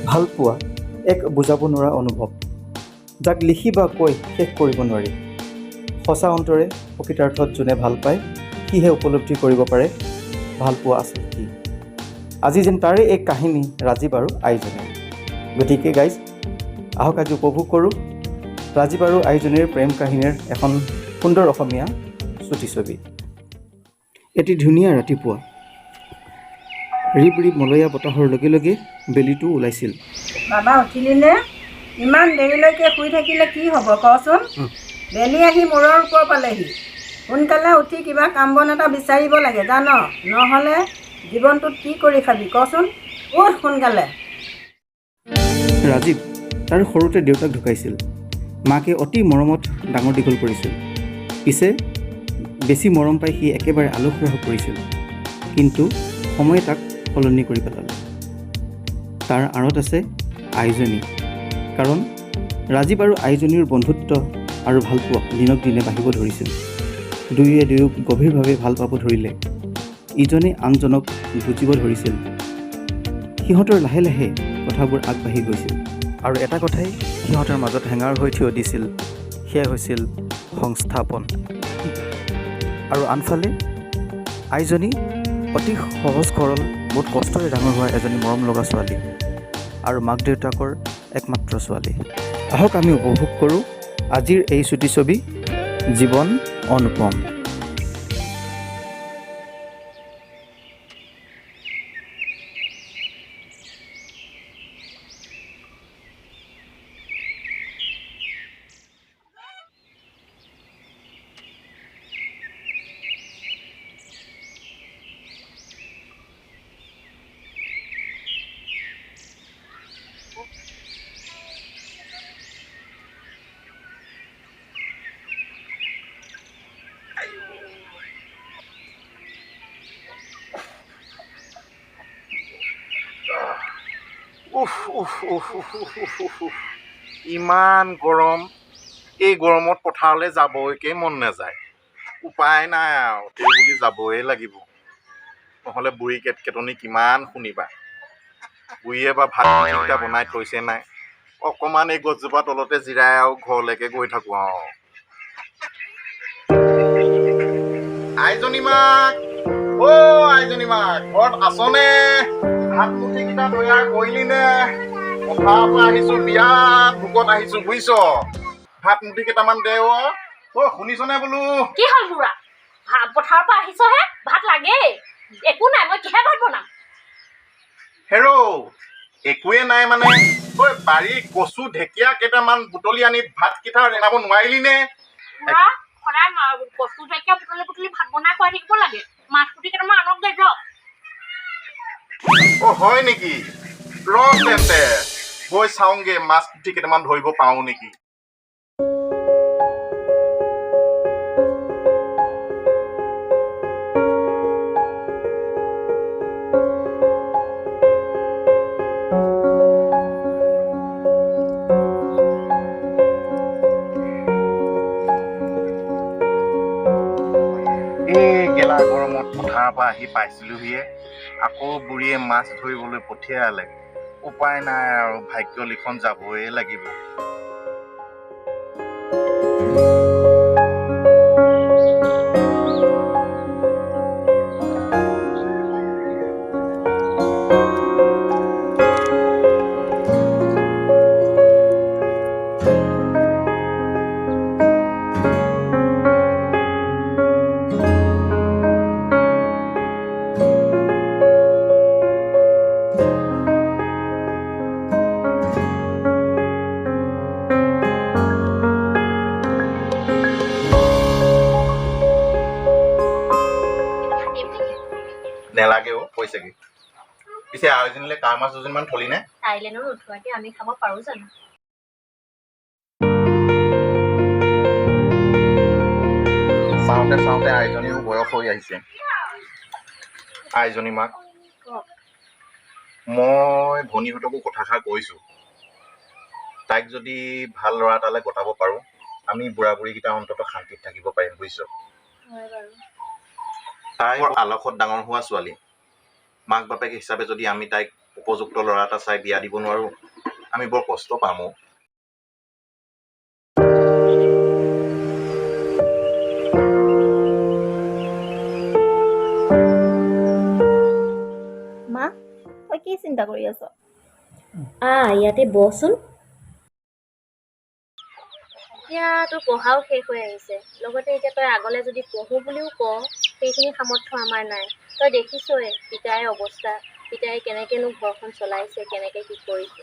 ভাল পোৱা এক বুজাব নোৱাৰা অনুভৱ, যাক লিখি বা কৈ শেষ কৰিব নোৱাৰি। সঁচা অন্তৰে প্ৰকৃতাৰ্থত যোনে ভাল পায় সিহে উপলব্ধি কৰিব পাৰে ভাল পোৱা আচল কি। আজি যেন তাৰে এক কাহিনী ৰাজীৱ আৰু আইজনী। গতিকে গাইজ, আহক আজি উপভোগ কৰোঁ ৰাজীৱ আৰু আইজনীৰ প্ৰেম কাহিনীৰ এখন সুন্দৰ অসমীয়া চুটি ছবি। এটি ধুনীয়া ৰাতিপুৱা, ৰিব ৰিব মলয়া বতাহৰ লগে লগে বেলিটো ওলাইছিল। বাবা উঠিলিনে? ইমান দেৰিলৈকে শুই থাকিলে কি হ'ব কচোন? বেলি আহি মূৰৰ ওপৰ পালেহি। সোনকালে উঠি কিবা কাম বন এটা বিচাৰিব লাগে জান, নহ'লে জীৱনটোত কি কৰি খাবি কচোন? উঠ সোনকালে। ৰাজীৱ তাৰ সৰুতে দেউতাক ঢুকাইছিল। মাকে অতি মৰমত ডাঙৰ দীঘল কৰিছিল। পিছে বেছি মৰম পাই সি একেবাৰে আলসুৱা হৈ পৰিছিল। কিন্তু সময়ে তাক সলনি কৰি পেলালে। তাৰ আঁৰত আছে আইজনী। কাৰণ ৰাজীৱ আৰু আইজনীৰ বন্ধুত্ব আৰু ভালপোৱা দিনক দিনে বাঢ়িব ধৰিছিল। দুয়োৱে দুয়োক গভীৰভাৱে ভাল পাব ধৰিলে। ইজনে আনজনক বুজিব ধৰিছিল। সিহঁতৰ লাহে লাহে কথাবোৰ আগবাঢ়ি গৈছিল। আৰু এটা কথাই সিহঁতৰ মাজত হেঙাৰ হৈ থিয় দিছিল, সেয়া হৈছিল সংস্থাপন। আৰু আনফালে আইজনী অতি সহজ সৰল, বহুত কষ্টৰে ডাঙৰ হোৱা এজনী মৰম লগা ছোৱালী আৰু মাক দেউতাকৰ একমাত্ৰ ছোৱালী। আহক আমি উপভোগ কৰোঁ আজিৰ এই চুটি ছবি জীৱন অনুপম। ইমান গৰম, এই গৰমত পথাৰলৈ যাবলৈকে মন নাযায়। উপায় নাই আৰু, এই বুলি যাবই লাগিব, নহ'লে বুঢ়ী কেটকেটনি কিমান শুনিবা। বুঢ়ীয়ে বা ভাত কেইটা বনাই থৈছে নাই, অকণমান এই গছজোপা তলতে জিৰাই আৰু ঘৰলৈকে গৈ থাকোঁ আৰু। আইজনী মাক, অ' আইজনী মাক, ঘৰত আছনে? ভাত মুঠিকেইটা তৈয়াৰ কৰিলি নে? পথাৰৰ পৰা আহিছো, বিৰাট ভোকত আহিছো বুজিছ। ভাত মুঠি কেইটামান দে অ'। শুনিছনে বোলো? কি হ'ল বুঢ়া? পথাৰৰ পৰা আহিছহে, ভাত লাগেই। একো নাই, মই কিহে ভাত বনাম? হেৰৌ, একোৱে নাই মানে? ঐ, বাৰী কচু ঢেকীয়া কেইটামান বুটলি আনি ভাতকেইটা বনাব নোৱাৰিলি নে? বুঢ়া, সদায় কচু ঢেকীয়া বুটলি বুটলি ভাত বনাই খুৱাই থাকিব লাগে। মাছ পুঠি কেইটামান আনক দে যাওক। অ' হয় নেকি? ৰ তেন্তে গৈ চাওঁগে মাছ পুঠি কেইটামান ধৰিব পাওঁ নেকি। এই গেলা গৰমত পথাৰৰ পৰা আহি পাইছিলোহিয়ে, আকৌ বুঢ়ীয়ে মাছ ধৰিবলৈ পঠিয়ালে। উপায় নাই আৰু, ভাগ্য লিখন যাবই লাগিব। নেলাগে অ' পইচাকে। পিছে আয়োজনীলে কাৰ মাছ দুজনমান থলি নে? তাইলেনো নোথোৱাকে আমি খাব পাৰো জানো? চাওঁতে চাওঁতে আইজনীও বয়স হৈ আহিছে। আইজনী মাক, মই ভনীহঁতকো কথাষাৰ কৈছোঁ। তাইক যদি ভাল ল'ৰা এটালৈ গতাব পাৰোঁ, আমি বুঢ়া বুঢ়ীকেইটা অন্তত শান্তিত থাকিব পাৰিম বুজিছ। তাই আলসত ডাঙৰ হোৱা ছোৱালী। মাক বাপেক হিচাপে যদি আমি তাইক উপযুক্ত ল'ৰা এটা চাই বিয়া দিব নোৱাৰোঁ, আমি বৰ কষ্ট পাম। মা তই কি চিন্তা কৰি আছ? ইয়াতে বহচোন। এতিয়া তোৰ পঢ়াও শেষ হৈ আহিছে, লগতে এতিয়া তই আগলৈ যদি পঢ়ো বুলিও কওঁ সেইখিনি সামৰ্থ্য আমাৰ নাই। তই দেখিছই পিতাইৰ অৱস্থা, পিতাই কেনেকেনো ঘৰখন চলাইছে, কেনেকে কি কৰিছে।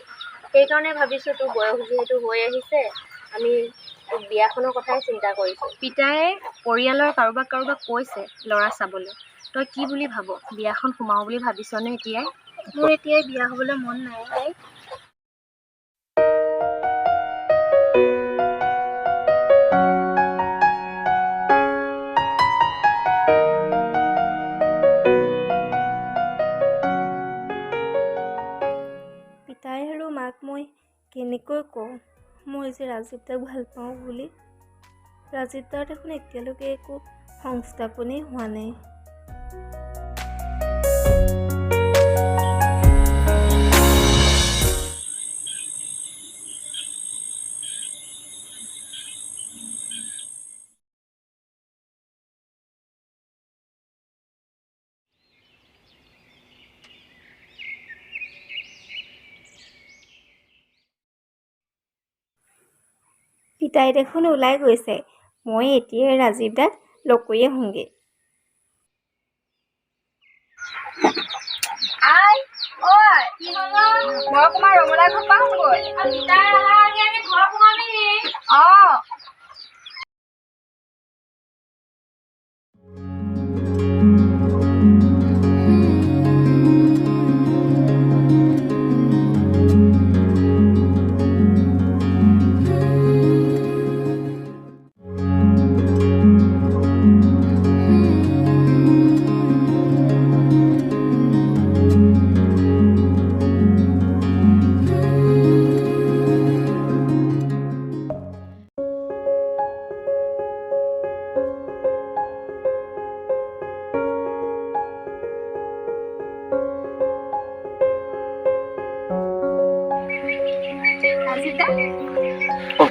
সেইকাৰণে ভাবিছোঁ তোৰ বয়স যিহেতু হৈ আহিছে, আমি তোক বিয়াখনৰ কথাই চিন্তা কৰিছোঁ। পিতায়ে পৰিয়ালৰ কাৰোবাক কৈছে ল'ৰা চাবলৈ। তই কি বুলি ভাব, বিয়াখন সোমাও বুলি ভাবিছনে এতিয়াই? মোৰ এতিয়াই বিয়া হ'বলৈ মন নাই। পিতাই আৰু মাক মই কেনেকৈ কওঁ মই যে ৰাজীৱ দাক ভাল পাওঁ বুলি? ৰাজীৱ দাৰ দেখোন এতিয়ালৈকে একো সংস্থাপনেই হোৱা নাই। পিতাই দেখোন ওলাই গৈছে, মই এতিয়াই ৰাজীৱ দাক লগ কৰি আহোঁগৈ। মই অকণমান ৰঙালাও ঘৰ পাওঁগৈ। অঁ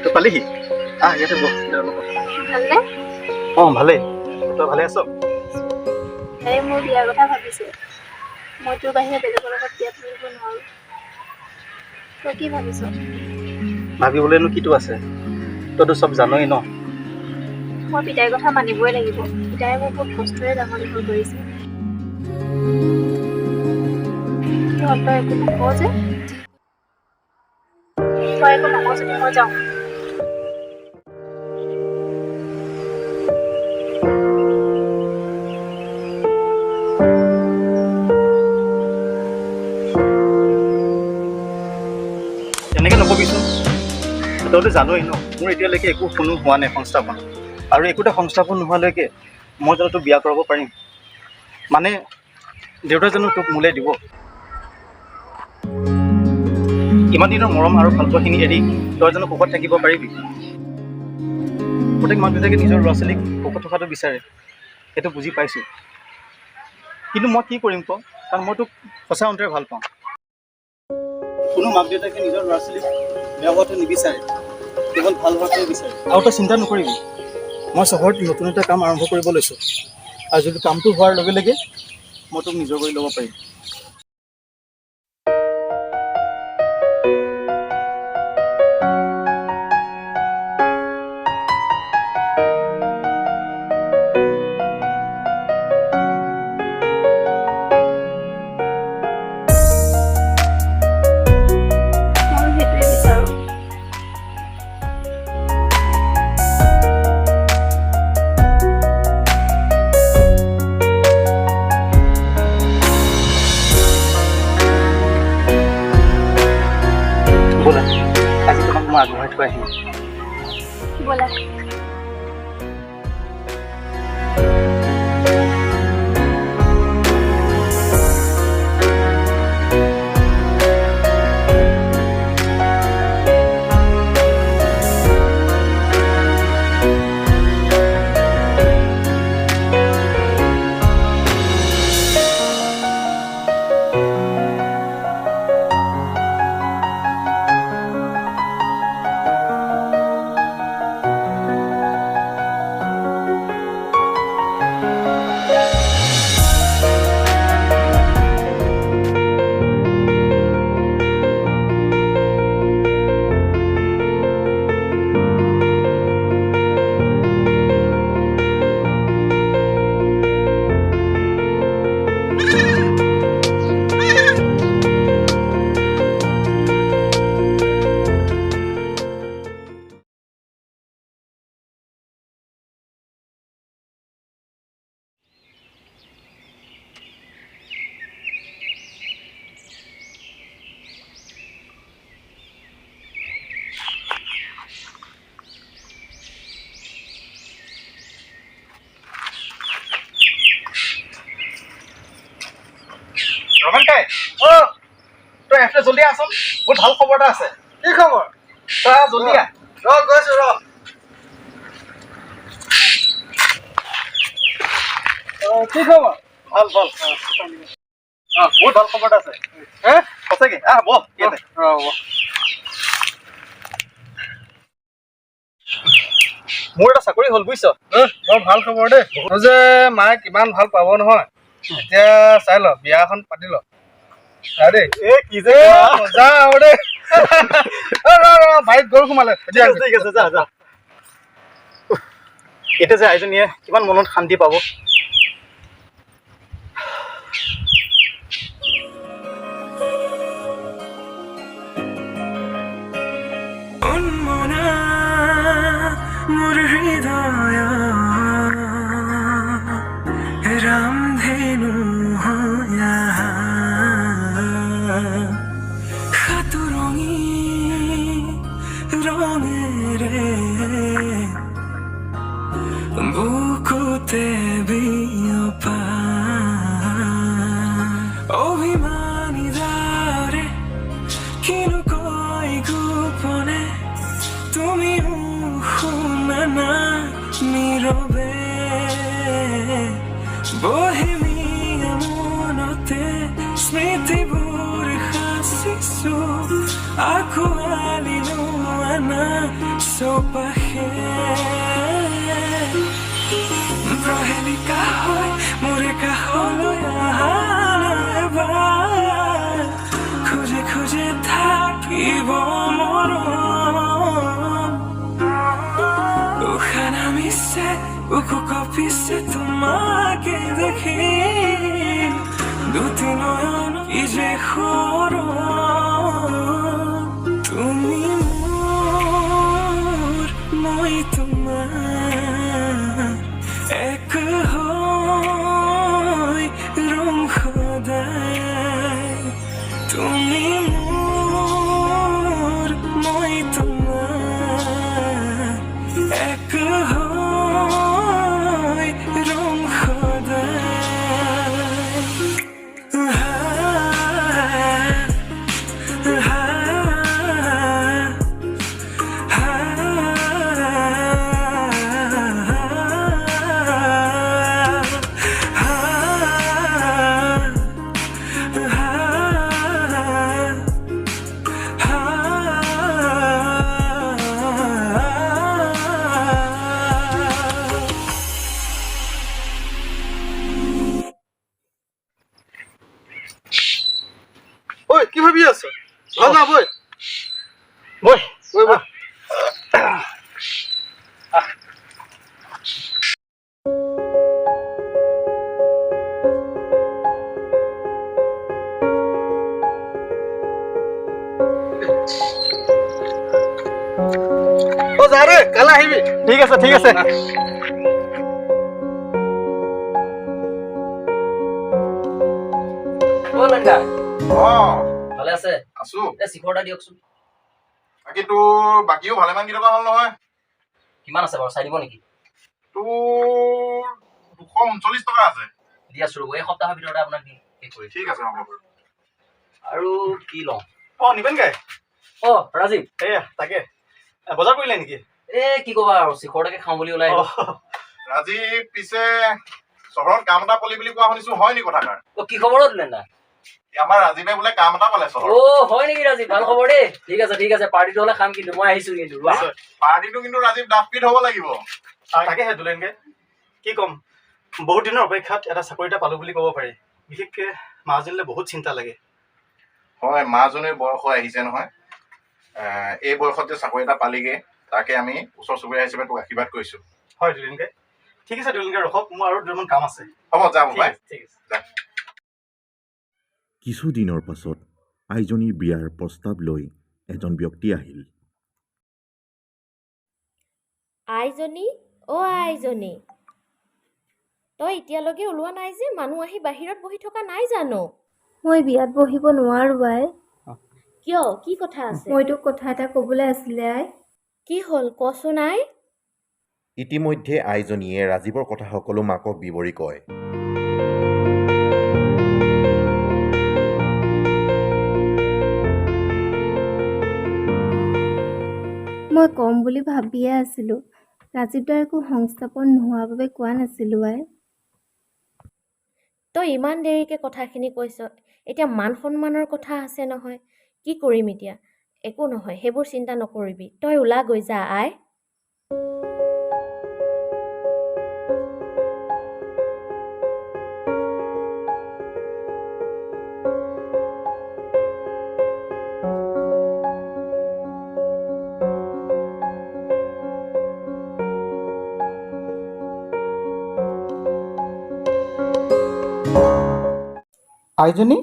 তই পালিহি? ইয়াতে বহ। ভালনে? ভালেই। তই ভালে আছ? মোৰ বিয়াৰ কথা ভাবিছোঁ। মই তোৰ বাহিৰে বেলেগৰ লগত বিয়া পাতিব নোৱাৰোঁ। তই কি ভাবিছ? ভাবিবলৈনো কিটো আছে, তইতো চব জানই ন। মই পিতাইৰ কথা মানিবই লাগিব। পিতাই মোক বহুত কষ্টৰে ডাঙৰ দীঘল কৰিছে। তই একো নকওঁ যে? তই একো নকওঁ যদি মই যাওঁ। তেনেকৈ নকবিচোন, তইতো জানই ন মোৰ এতিয়ালৈকে একো কোনো হোৱা নাই সংস্থাপন, আৰু একোটা সংস্থাপন নোহোৱালৈকে মই জানো তোক বিয়া কৰাব পাৰিম? মানে দেউতাই জানো তোক মোলে দিব? ইমান দিনৰ মৰম আৰু ভালপোৱাখিনি এৰি তই জানো সুখত থাকিব পাৰিবি? প্ৰত্যেক মাক দেউতাকে নিজৰ ল'ৰা ছোৱালীক সুখত থকাটো বিচাৰে, সেইটো বুজি পাইছোঁ। কিন্তু মই কি কৰিম ক, কাৰণ মই তোক সঁচা অন্তৰে ভাল পাওঁ। কোনো মাক দেউতাকে নিজৰ ল'ৰা ছোৱালীক বেয়া হোৱাটো নিবিচাৰে, কেৱল ভাল হোৱাটোৱে বিচাৰে। আৰু তই চিন্তা নকৰিবি, মই চহৰত নতুন এটা কাম আৰম্ভ কৰিব লৈছোঁ, আৰু যদি কামটো হোৱাৰ লগে লগে মই তোক নিজৰ কৰি ল'ব পাৰিম। ব'লা, আজি তোমাক মই আগবঢ়াই থৈ আহিম। ব'লা। ৰমেনকাই তই এফালে জলদি আহচোন বহুত ভাল খবৰ এটা আছে কি খবৰ তই জলদি আহ গৈছো কি খবৰ ভাল বহুত ভাল খবৰ এটা আছে সঁচাকে বহ ইয়াতে মোৰ এটা চাকৰি হ'ল বুজিছ বৰ ভাল খবৰ দেই মোৰ যে মায়ে কিমান ভাল পাব নহয় এতিয়া চাই ল বিয়া এখন পাতি ল দেই কি যে মজা আৰু দেই বাৰীত গৰু সোমালে ঠিক আছে যা যা এতিয়া যে আইজনীয়ে কিমান মনত শান্তি পাব রামধেনু খাতুরঙি রঙেরে বুকুতে বিয়পা অভিমানী দারে কিনু কই গোপনে তুমি শুনা না নীরবে বহেমিয়া মনতে স্মৃতিবোৰ সাঁচিছো আঁকোৱালিলো আনা চৌপাশে প্ৰহেলিকা হৈ মোৰ কাষলৈ আহা এবাৰ খোজে খোজে থাকিব মৰম উশাহ নামিছে বুকু কঁপিছে তোমাকে দেখি দুটি নয়ন কি যে তুমি মোৰ মই তোমাৰ এক হৈ ৰং সদায় তুমি মোৰ মই তোমাৰ এক হৈ ৰং সদায় ঐ কি ভাবি আছ ভাল না বৈ বৈ বৈ বৈ যা ৰে কাইলৈ আহিবি ঠিক আছে ভালে আছে আছো শিখৰটা দিয়কচোন বাকী তোৰ বাকীও ভালেমান কেইটকা হ'ল নহয় কিমান আছে বাৰু চাই দিব নেকি তোৰ 239 টকা আছে দি আছো ৰ'ব এই সপ্তাহৰ ভিতৰতে আপোনাক দি শেষ কৰি ঠিক আছে হ'ব আৰু কি লওঁ নিবেন গাই ৰাজীৱ এয়া তাকে বজাৰ কৰিলে নেকি কি ক'বা আৰু শিখৰটাকে খাওঁ বুলি ওলাই ৰাজীৱ পিছে চহৰত কাম এটা পালি বুলি কোৱা শুনিছো হয় নেকি কথাষাৰ কি খবৰ দিলে না আমাৰ ৰাজীৱে বোলে কাম এটা পালে চহৰত হয় নেকি ৰাজীৱ ভাল খবৰ দেই ঠিক আছে পাৰ্টিটো হ'লে খাম কিন্তু মই আহিছো কিন্তু পাৰ্টিটো কিন্তু ৰাজীৱ ডাফপিট হ'ব লাগিব তাকেহে দুলেনগে কি ক'ম বহুত দিনৰ অপেক্ষাত এটা চাকৰি এটা পালো বুলি ক'ব পাৰি বিশেষকৈ মাজনীলৈ বহুত চিন্তা লাগে হয় মাজনীৰ বয়স হৈ আহিছে নহয় এই বয়সত যে চাকৰি এটা পালিগে তাকে আমি ওচৰ চুবুৰীয়া হিচাপে তোক আশীৰ্বাদ কৰিছো হয় দুলেনগে ঠিক আছে দুলেনগে ৰখক মোৰ আৰু দুটামান কাম আছে হ'ব যাম বাই ঠিক আছে কিছুদিনৰ পাছত আইজনীৰ বিয়াৰ প্ৰস্তাৱ লৈ এজন ব্যক্তি আহিল আইজনী আইজনী তই এতিয়ালৈকে ওলোৱা নাই যে মানুহ আহি বাহিৰত বহি থকা নাই জানো মই বিয়াত বহিব নোৱাৰো আই কিয় কি কথা আছে মই তোক কথা এটা ক'বলৈ আছিলে আই কি হ'ল কচোন আই ইতিমধ্যে আইজনীয়ে ৰাজীৱৰ কথা সকলো মাকক বিৱৰি কয় মই ক'ম বুলি ভাবিয়ে আছিলোঁ। ৰাজীৱ দাৰ একো সংস্থাপন নোহোৱাৰ বাবে কোৱা নাছিলোঁ আই। তই ইমান দেৰিকৈ কথাখিনি কৈছ, এতিয়া মান সন্মানৰ কথা আছে নহয়। কি কৰিম এতিয়া? একো নহয়, সেইবোৰ চিন্তা নকৰিবি। তই ওলা গৈ যা আই। আইজনী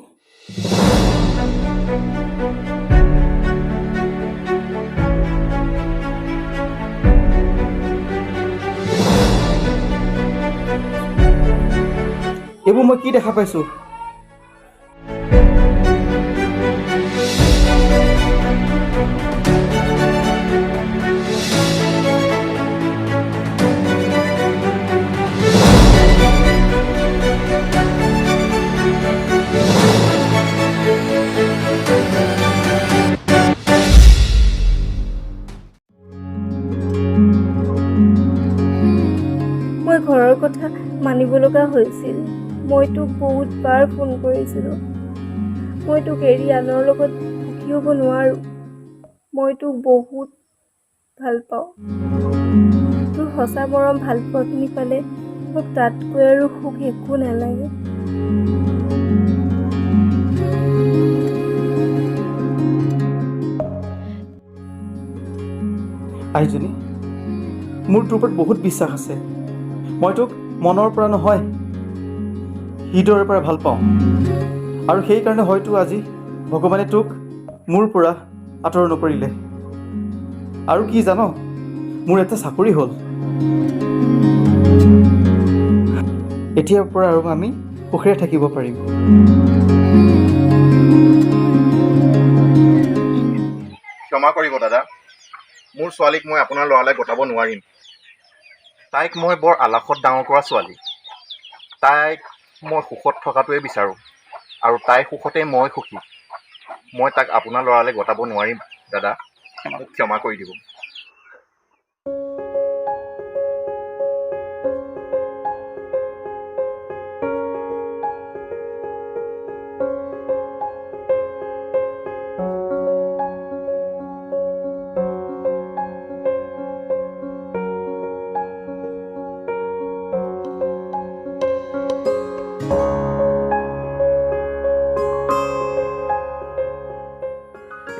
এইবোৰ মই কি দেখা পাইছোঁ? মই ঘৰৰ কথা মানিব লগা হৈছিল। মই তোক বহুতবাৰ ফোন কৰিছিলোঁ। মই তোক এৰি আনৰ লগত সুখী হ'ব নোৱাৰোঁ। মই তোক বহুত ভাল পাওঁ। তোৰ সঁচা মৰম ভাল পোৱাখিনি পালে মোক তাতকৈ আৰু সুখ একো নালাগে। আইজনী, মোৰ তোৰ ওপৰত বহুত বিশ্বাস আছে। মই তোক মনৰ পৰা নহয়, হৃদয়ৰ পৰা ভাল পাওঁ। আৰু সেইকাৰণে হয়তো আজি ভগৱানে তোক মোৰ পৰা আঁতৰ নকৰিলে। আৰু কি জান, মোৰ এটা চাকৰি হ'ল। এতিয়াৰ পৰা আৰু আমি সুখেৰে থাকিব পাৰিম। ক্ষমা কৰিব দাদা, মোৰ ছোৱালীক মই আপোনাৰ ল'ৰালৈ গতাব নোৱাৰিম। তাইক মই বৰ আলাসত ডাঙৰ কৰা ছোৱালী। তাইক মই সুখত থকাটোৱে বিচাৰোঁ, আৰু তাইৰ সুখতে মই সুখী। মই তাক আপোনাৰ ল'ৰালৈ গতাব নোৱাৰিম দাদা, মোক ক্ষমা কৰি দিব।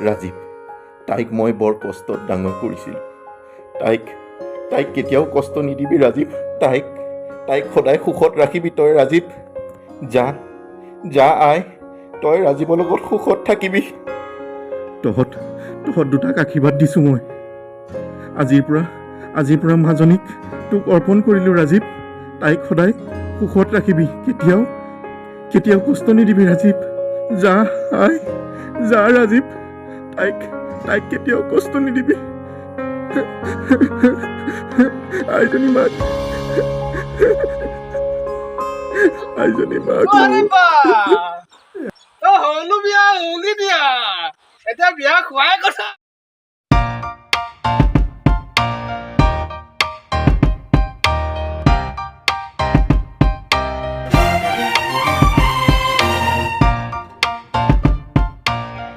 ৰাজীৱ, তাইক মই বৰ কষ্টত ডাঙৰ কৰিছিলোঁ। তাইক কেতিয়াও কষ্ট নিদিবি ৰাজীৱ। তাইক সদায় সুখত ৰাখিবি তই ৰাজীৱ। যা আই, তই ৰাজীৱৰ লগত সুখত থাকিবি। তহঁত দুটাক আশীৰ্বাদ দিছোঁ মই। আজিৰ পৰা মাজনীক তোক অৰ্পণ কৰিলোঁ ৰাজীৱ। তাইক সদায় সুখত ৰাখিবি, কেতিয়াও কষ্ট নিদিবি ৰাজীৱ। যা আই, যা ৰাজীৱ। তাইক কেতিয়াও কষ্ট নিদিবি। আইজনী মাক, হলো বিয়া হলি দিয়া, এতিয়া বিয়া খোৱাই কথা।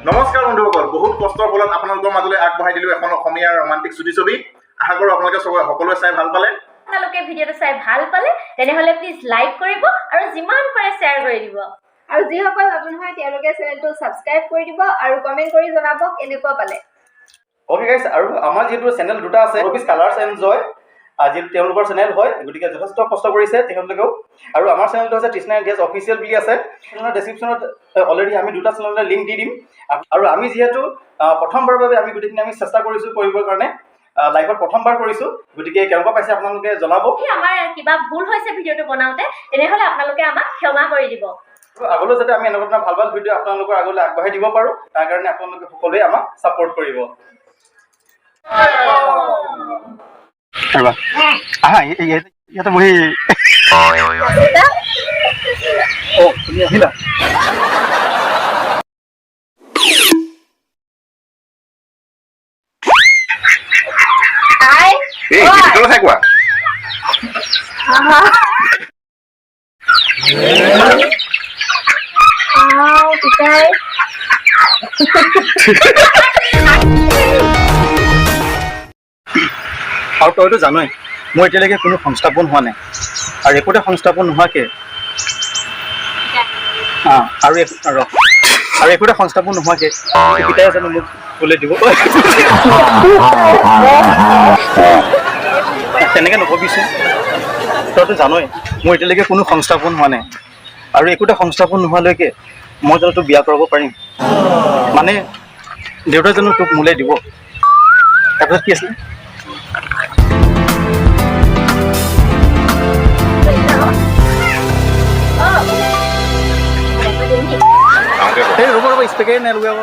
নমস্কাৰ বন্ধুসকল, বহুত কষ্টৰ ফলত আপোনালোকৰ মাজলৈ আগবঢ়াই দিলোঁ এখন অসমীয়া ৰোমান্টিক ছবি। আশা কৰোঁ আপোনালোকে সকলোৱে চাই ভাল পালে। আপোনালোকে ভিডিঅ'টো চাই ভাল পালে তেনেহ'লে প্লিজ লাইক কৰিব আৰু যিমান পাৰে শ্বেয়াৰ কৰি দিব। আৰু যিসকল নতুন হয় তেওঁলোকে চেনেলটো ছাবস্ক্ৰাইব কৰি দিব আৰু কমেণ্ট কৰি জনাব কেনেকুৱা পালে। অ'কে গাইছ, আৰু আমাৰ যিহেতু চেনেল দুটা আছে, কালাৰ্ছ এণ্ড জয়, যিহেতু তেওঁলোকৰ চেনেল হয়, গতিকে যথেষ্ট কষ্ট কৰিছে তেওঁলোকেও। আৰু আমাৰ চেনেলটো হৈছে তৃষ্ণা এণ্ড ধীৰাজ অফিচিয়েল বুলি আছে। চেনেলৰ ডেছক্ৰিপশ্যনত অলৰেডি আমি দুটা চেনেলৰ লিংক দি দিম। আৰু আমি যিহেতু প্ৰথমবাৰৰ বাবে আমি গোটেইখিনি আমি চেষ্টা কৰিছোঁ কৰিবৰ কাৰণে, লাইফত প্ৰথমবাৰ কৰিছোঁ, গতিকে কেনেকুৱা পাইছে আপোনালোকে জনাব। আমাৰ কিবা ভুল হৈছে ভিডিঅ'টো বনাওঁতে তেনেহ'লে আপোনালোকে আমাক ক্ষমা কৰি দিব। আগলৈ যাতে আমি এনেকুৱা ধৰণৰ ভাল ভাল ভিডিঅ' আপোনালোকৰ আগলৈ আগবঢ়াই দিব পাৰোঁ, তাৰ কাৰণে আপোনালোকে সকলোৱে আমাক ছাপোৰ্ট কৰিব। ইয়াতে বহি তুমি আহিলা। এই কেতিয়ালৈ ঠাই কোৱা পিতাই আৰু তইতো জানই মোৰ এতিয়ালৈকে কোনো সংস্থাপন হোৱা নাই আৰু একোটা সংস্থাপন নোহোৱাকৈ আৰু একোটা সংস্থাপন নোহোৱাকৈ পিতাই জানো মোক ক'লে দিব তেনেকৈ নকবিচোন তইতো জানই মোৰ এতিয়ালৈকে কোনো সংস্থাপন হোৱা নাই আৰু একোটা সংস্থাপন নোহোৱালৈকে মই জানো তোক বিয়া কৰাব পাৰিম মানে দেউতাই জানো তোক মোলৈ দিব তাৰপিছত কি আছিলে ৰ'ব স্পেকাৰে নাই লগাব